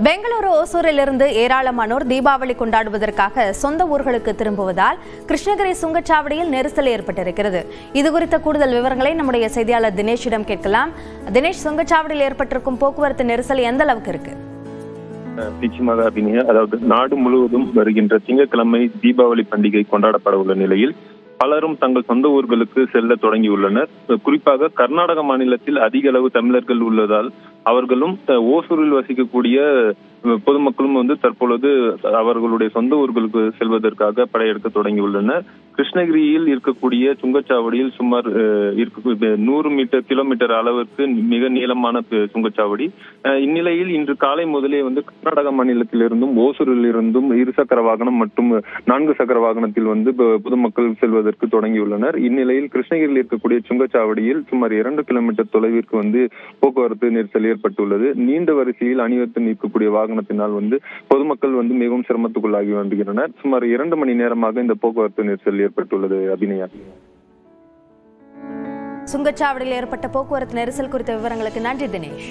பெங்களூரு ஓசூரிலிருந்து ஏராளமானோர் தீபாவளி கொண்டாடுவதற்காக சொந்த ஊர்களுக்கு திரும்புவதால் கிருஷ்ணகிரி சுங்கச்சாவடியில் நெரிசல் ஏற்பட்டிருக்கிறது. இதுகுறித்த கூடுதல் விவரங்களை நம்முடைய செய்தியாளர் தினேஷிடம் கேட்கலாம். தினேஷ், சுங்கச்சாவடியில் ஏற்பட்டிருக்கும் போக்குவரத்து நெரிசல் எந்த அளவுக்கு இருக்கு? நிச்சயமாக அபிநயா, அதாவது நாடு முழுவதும் வருகின்ற திங்கட்கிழமை தீபாவளி பண்டிகை கொண்டாடப்பட உள்ள நிலையில் பலரும் தங்கள் சொந்த ஊர்களுக்கு செல்ல தொடங்கியுள்ளனர். குறிப்பாக கர்நாடக மாநிலத்தில் அதிக அளவு தமிழர்கள் உள்ளதால் அவர்களும் ஓசூரில் வசிக்கக்கூடிய பொதுமக்களும் தற்பொழுது அவர்களுடைய சொந்த ஊர்களுக்கு செல்வதற்காக படையெடுக்க தொடங்கியுள்ளனர். கிருஷ்ணகிரியில் இருக்கக்கூடிய சுங்கச்சாவடியில் சுமார் 100 கிலோமீட்டர் அளவிற்கு மிக நீளமான சுங்கச்சாவடி. இந்நிலையில் இன்று காலை முதலே கர்நாடக மாநிலத்திலிருந்தும் ஓசூரில் இருந்தும் இருசக்கர வாகனம் மற்றும் 4 சக்கர வாகனத்தில் பொதுமக்கள் செல்வதற்கு தொடங்கியுள்ளனர். இந்நிலையில் கிருஷ்ணகிரியில் இருக்கக்கூடிய சுங்கச்சாவடியில் சுமார் 2 கிலோமீட்டர் தொலைவிற்கு போக்குவரத்து நெரிசல் ஏற்பட்டுள்ளது. நீண்ட வரிசையில் அணிவகுத்து நிற்கக்கூடிய வாகனத்தினால் பொதுமக்கள் மிகவும் சிரமத்துக்குள்ளாகி வருகின்றனர். சுமார் 2 மணி நேரமாக இந்த போக்குவரத்து நெரிசல் ஏற்பட்டுள்ளது. அபிநயா, சுங்கச்சாவடியில் ஏற்பட்ட போக்குவரத்து நெரிசல் குறித்த விவரங்களுக்கு நன்றி தினேஷ்.